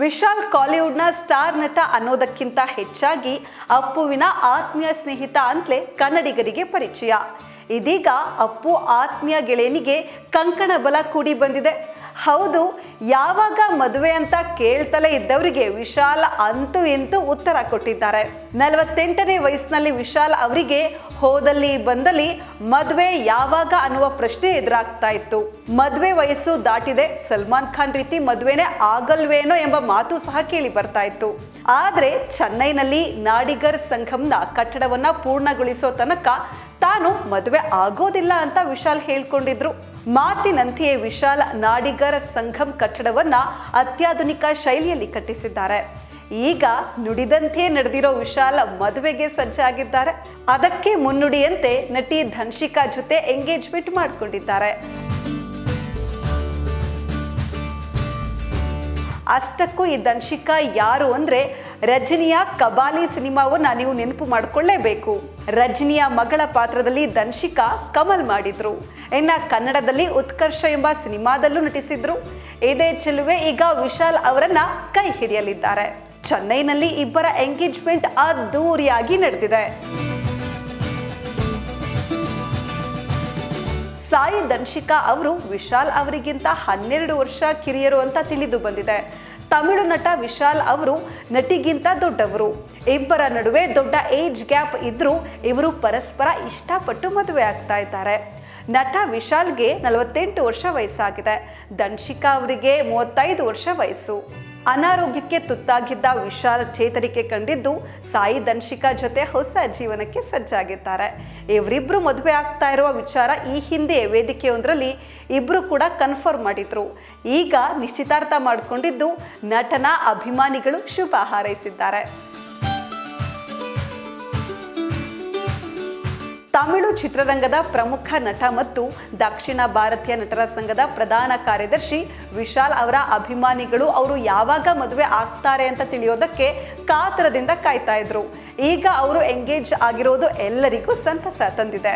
Vishal ಕಾಲಿವುಡ್ನ star ನಟ ಅನ್ನೋದಕ್ಕಿಂತ ಹೆಚ್ಚಾಗಿ ಅಪ್ಪುವಿನ ಆತ್ಮೀಯ ಸ್ನೇಹಿತ ಅಂತಲೇ ಕನ್ನಡಿಗರಿಗೆ ಪರಿಚಯ. ಇದೀಗ ಅಪ್ಪು ಆತ್ಮೀಯ ಗೆಳೆಯನಿಗೆ ಕಂಕಣ ಬಲ ಕೂಡಿ ಬಂದಿದೆ. ಹೌದು, ಯಾವಾಗ ಮದುವೆ ಅಂತ ಕೇಳ್ತಲೇ ಇದ್ದವರಿಗೆ ವಿಶಾಲ್ ಅಂತೂ ಇಂತೂ ಉತ್ತರ ಕೊಟ್ಟಿದ್ದಾರೆ. 48ನೇ ವಯಸ್ಸಿನಲ್ಲಿ ವಿಶಾಲ್ ಅವರಿಗೆ ಹೋದಲ್ಲಿ ಬಂದಲ್ಲಿ ಮದುವೆ ಯಾವಾಗ ಅನ್ನುವ ಪ್ರಶ್ನೆ ಎದುರಾಗ್ತಾ ಇತ್ತು. ಮದುವೆ ವಯಸ್ಸು ದಾಟಿದೆ, ಸಲ್ಮಾನ್ ಖಾನ್ ರೀತಿ ಮದುವೆನೇ ಆಗಲ್ವೇನೋ ಎಂಬ ಮಾತು ಸಹ ಕೇಳಿ ಬರ್ತಾ ಇತ್ತು. ಆದ್ರೆ ಚೆನ್ನೈನಲ್ಲಿ ನಾಡಿಗರ್ ಸಂಘಂನ ಕಟ್ಟಡವನ್ನ ಪೂರ್ಣಗೊಳಿಸೋ ತನಕ ತಾನು ಮದುವೆ ಆಗೋದಿಲ್ಲ ಅಂತ ವಿಶಾಲ್ ಹೇಳ್ಕೊಂಡಿದ್ರು. ಮಾತಿನಂತೆಯೇ ವಿಶಾಲ್ ನಾಡಿಗರ್ ಸಂಘಂ ಕಟ್ಟಡವನ್ನ ಅತ್ಯಾಧುನಿಕ ಶೈಲಿಯಲ್ಲಿ ಕಟ್ಟಿಸಿದ್ದಾರೆ. ಈಗ ನುಡಿದಂತೆ ನಡೆದಿರೋ ವಿಶಾಲ್ ಮದುವೆಗೆ ಸಜ್ಜಾಗಿದ್ದಾರೆ. ಅದಕ್ಕೆ ಮುನ್ನುಡಿಯಂತೆ ನಟಿ ಧನ್ಶಿಕಾ ಜೊತೆ ಎಂಗೇಜ್ಮೆಂಟ್ ಮಾಡಿಕೊಂಡಿದ್ದಾರೆ. ಅಷ್ಟಕ್ಕೂ ಈ ಧನ್ಶಿಕಾ ಯಾರು ಅಂದ್ರೆ ರಜನಿಯ ಕಬಾಲಿ ಸಿನಿಮಾವನ್ನ ನೀವು ನೆನಪು ಮಾಡಿಕೊಳ್ಳೇಬೇಕು. ರಜನಿಯ ಮಗಳ ಪಾತ್ರದಲ್ಲಿ ಧನ್ಶಿಕಾ ಕಮಲ್ ಮಾಡಿದ್ರು. ಇನ್ನು ಕನ್ನಡದಲ್ಲಿ ಉತ್ಕರ್ಷ ಎಂಬ ಸಿನಿಮಾದಲ್ಲೂ ನಟಿಸಿದ್ರು. ಇದೇ ಚೆಲುವೆ ಈಗ ವಿಶಾಲ್ ಅವರನ್ನ ಕೈ ಹಿಡಿಯಲಿದ್ದಾರೆ. ಚೆನ್ನೈನಲ್ಲಿ ಇಬ್ಬರ ಎಂಗೇಜ್ಮೆಂಟ್ ಅದ್ದೂರಿಯಾಗಿ ನಡೆದಿದೆ. ಸಾಯಿ ಧನ್ಶಿಕಾ ಅವರು ವಿಶಾಲ್ ಅವರಿಗಿಂತ 12 ವರ್ಷ ಕಿರಿಯರು ಅಂತ ತಿಳಿದು ಬಂದಿದೆ. ತಮಿಳು ನಟ ವಿಶಾಲ್ ಅವರು ನಟಿಗಿಂತ ದೊಡ್ಡವರು. ಇಬ್ಬರ ನಡುವೆ ದೊಡ್ಡ ಏಜ್ ಗ್ಯಾಪ್ ಇದ್ರೂ ಇವರು ಪರಸ್ಪರ ಇಷ್ಟಪಟ್ಟು ಮದುವೆ ಆಗ್ತಾ ಇದ್ದಾರೆ. ನಟ ವಿಶಾಲ್ಗೆ 48 ವರ್ಷ ವಯಸ್ಸಾಗಿದೆ. ಧನ್ಶಿಕಾ ಅವರಿಗೆ 35 ವರ್ಷ ವಯಸ್ಸು. ಅನಾರೋಗ್ಯಕ್ಕೆ ತುತ್ತಾಗಿದ್ದ ವಿಶಾಲ್ ಚೇತರಿಕೆ ಕಂಡಿದ್ದು ಸಾಯಿ ಧನ್ಶಿಕಾ ಜೊತೆ ಹೊಸ ಜೀವನಕ್ಕೆ ಸಜ್ಜಾಗಿದ್ದಾರೆ. ಇವರಿಬ್ರು ಮದುವೆ ಆಗ್ತಾ ಇರುವ ವಿಚಾರ ಈ ಹಿಂದೆ ವೇದಿಕೆಯೊಂದರಲ್ಲಿ ಇಬ್ರು ಕೂಡ ಕನ್ಫರ್ಮ್ ಮಾಡಿದ್ರು. ಈಗ ನಿಶ್ಚಿತಾರ್ಥ ಮಾಡಿಕೊಂಡಿದ್ದು ನಟನ ಅಭಿಮಾನಿಗಳು ಶುಭ ಹಾರೈಸಿದ್ದಾರೆ. ತಮಿಳು ಚಿತ್ರರಂಗದ ಪ್ರಮುಖ ನಟ ಮತ್ತು ದಕ್ಷಿಣ ಭಾರತೀಯ ನಟರ ಸಂಘದ ಪ್ರಧಾನ ಕಾರ್ಯದರ್ಶಿ ವಿಶಾಲ್ ಅವರ ಅಭಿಮಾನಿಗಳು ಅವರು ಯಾವಾಗ ಮದುವೆ ಆಗ್ತಾರೆ ಅಂತ ತಿಳಿಯೋದಕ್ಕೆ ಕಾತರದಿಂದ ಕಾಯ್ತಾ ಇದ್ರು. ಈಗ ಅವರು ಎಂಗೇಜ್ ಆಗಿರೋದು ಎಲ್ಲರಿಗೂ ಸಂತಸ ತಂದಿದೆ.